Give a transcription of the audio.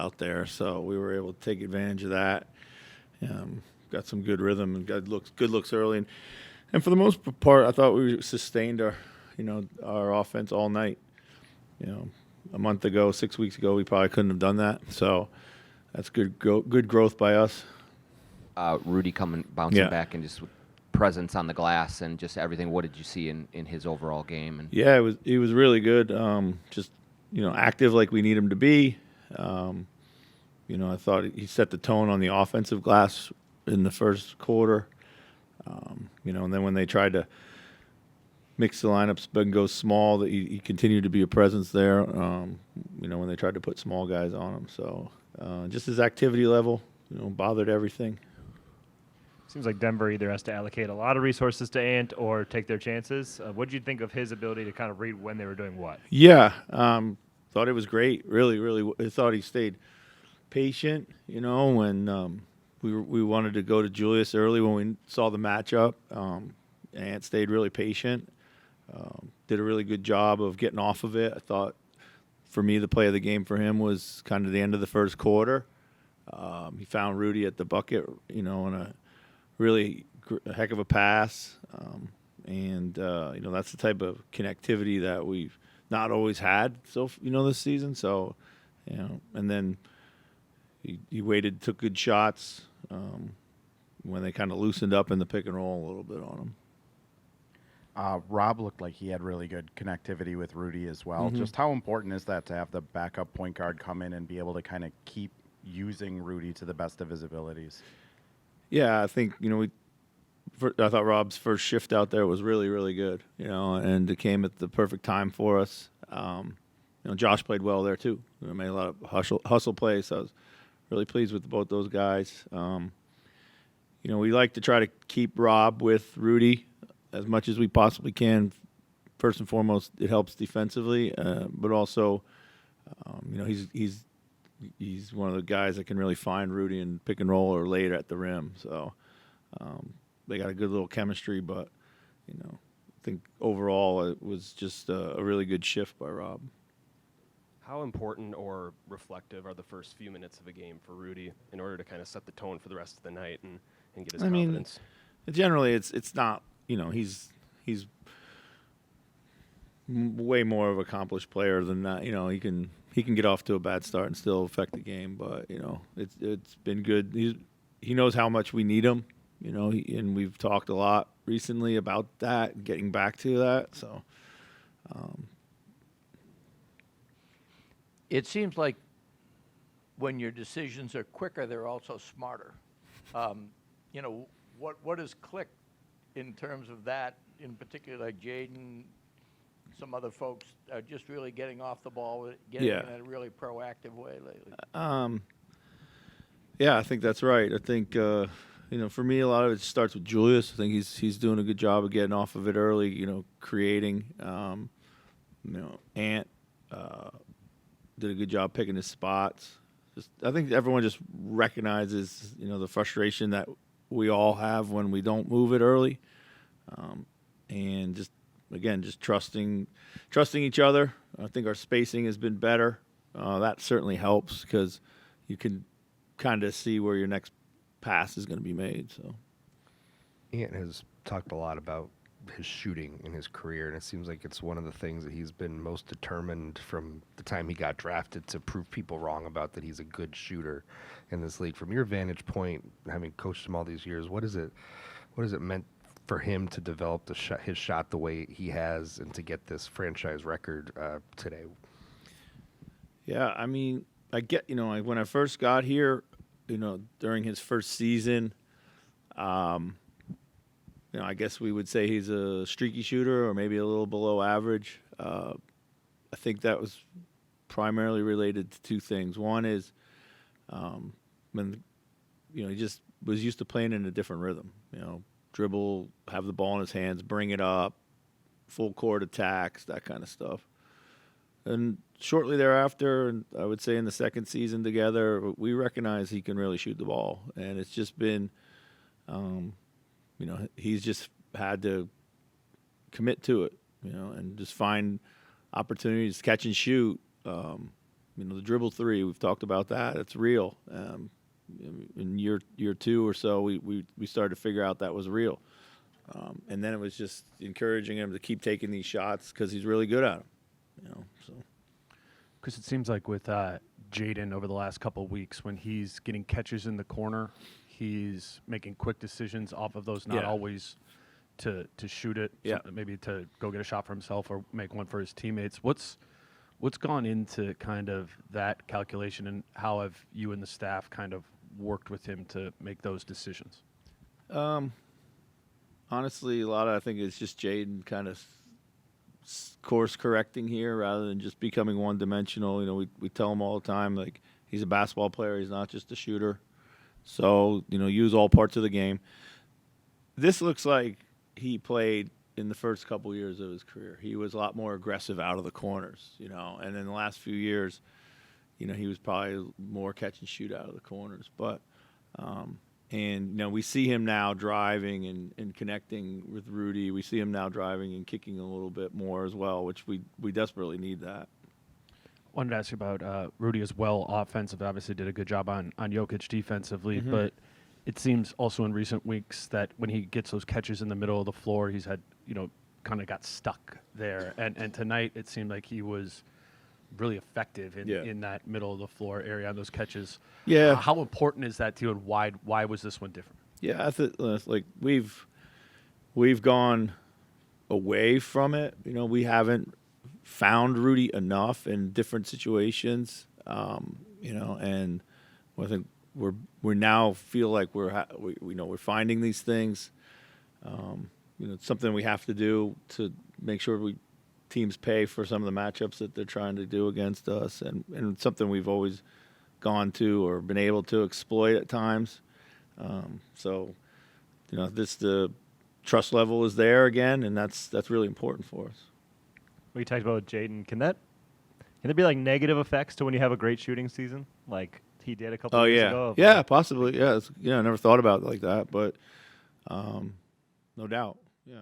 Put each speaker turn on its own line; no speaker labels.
out there, so we were able to take advantage of that. Got some good rhythm and good looks early, and for the most part, I thought we sustained our offense all night. A month ago, 6 weeks ago, we probably couldn't have done that. So that's good growth by us.
Rudy bouncing back and just with presence on the glass and just everything. What did you see in his overall game? And
he was really good. Just active like we need him to be. I thought he set the tone on the offensive glass in the first quarter. And then when they tried to mix the lineups but go small, that he continued to be a presence there. When they tried to put small guys on him, so just his activity level, bothered everything.
Seems like Denver either has to allocate a lot of resources to Ant or take their chances. What did you think of his ability to kind of read when they were doing what?
Yeah, thought it was great. Really, I thought he stayed patient. When we wanted to go to Julius early when we saw the matchup, Ant stayed really patient. Did a really good job of getting off of it. I thought, for me, the play of the game for him was kind of the end of the first quarter. He found Rudy at the bucket, in a really heck of a pass. That's the type of connectivity that we've not always had this season. So, and then he waited, took good shots when they kind of loosened up in the pick and roll a little bit on him.
Rob looked like he had really good connectivity with Rudy as well.
Mm-hmm.
Just how important is that to have the backup point guard come in and be able to kind of keep using Rudy to the best of his abilities?
Yeah, I think, I thought Rob's first shift out there was really, really good, and it came at the perfect time for us. Josh played well there too. Made a lot of hustle plays, so I was really pleased with both those guys. We like to try to keep Rob with Rudy as much as we possibly can. First and foremost, it helps defensively, but also, he's one of the guys that can really find Rudy and pick and roll or later at the rim. So they got a good little chemistry, but I think overall it was just a really good shift by Rob.
How important or reflective are the first few minutes of a game for Rudy in order to kind of set the tone for the rest of the night and get his confidence?
Generally it's not. He's way more of an accomplished player than that. He can get off to a bad start and still affect the game, but it's been good. He knows how much we need him, and we've talked a lot recently about that, getting back to that. So
it seems like when your decisions are quicker, they're also smarter. What has clicked in terms of that, in particular, like Jaden, some other folks are just really getting off the ball, getting in a really proactive way lately.
Yeah, I think that's right. I think for me, a lot of it starts with Julius. I think he's doing a good job of getting off of it early. Creating. Ant did a good job picking his spots. I think everyone just recognizes the frustration that we all have when we don't move it early, and just trusting each other. I think our spacing has been better. That certainly helps because you can kind of see where your next pass is going to be made. So,
Ant has talked a lot about his shooting in his career, and it seems like it's one of the things that he's been most determined from the time he got drafted to prove people wrong about, that he's a good shooter in this league. From your vantage point, having coached him all these years, what is it meant for him to develop his shot the way he has and to get this franchise record today?
Yeah, I get, when I first got here, during his first season, I guess we would say he's a streaky shooter or maybe a little below average. I think that was primarily related to two things. One is when he just was used to playing in a different rhythm. Dribble, have the ball in his hands, bring it up, full court attacks, that kind of stuff. And shortly thereafter, and I would say in the second season together, we recognize he can really shoot the ball. And it's just been, he's just had to commit to it, and just find opportunities, catch and shoot. the dribble three, we've talked about that. It's real. In year 2 or so, we started to figure out that was real. And then it was just encouraging him to keep taking these shots because he's really good at them. So.
Because it seems like with Jaden over the last couple of weeks, when he's getting catches in the corner, he's making quick decisions off of those, not always to shoot it, maybe to go get a shot for himself or make one for his teammates. What's gone into kind of that calculation, and how have you and the staff kind of worked with him to make those decisions?
Honestly, I think it's just Jaden kind of course correcting here rather than just becoming one-dimensional. We tell him all the time, like, he's a basketball player. He's not just a shooter. So, use all parts of the game. This looks like he played in the first couple years of his career. He was a lot more aggressive out of the corners, and in the last few years, he was probably more catch and shoot out of the corners. But, we see him now driving and connecting with Rudy. We see him now driving and kicking a little bit more as well, which we desperately need that.
Wanted to ask you about Rudy as well. Offensive, obviously did a good job on Jokic defensively, but it seems also in recent weeks that when he gets those catches in the middle of the floor, he's had, kind of got stuck there. And tonight it seemed like he was really effective in that middle of the floor area on those catches.
Yeah.
How important is that to you, and why was this one different?
Yeah, I think like we've gone away from it. We haven't found Rudy enough in different situations. And I think we now feel like we're finding these things. It's something we have to do to make sure teams pay for some of the matchups that they're trying to do against us, and it's something we've always gone to or been able to exploit at times. So the trust level is there again, and that's really important for us.
We talked about Jaden. Can there be like negative effects to when you have a great shooting season, like he did a couple years ago?
Yeah, possibly. Yeah, I never thought about it like that, but no doubt. Yeah.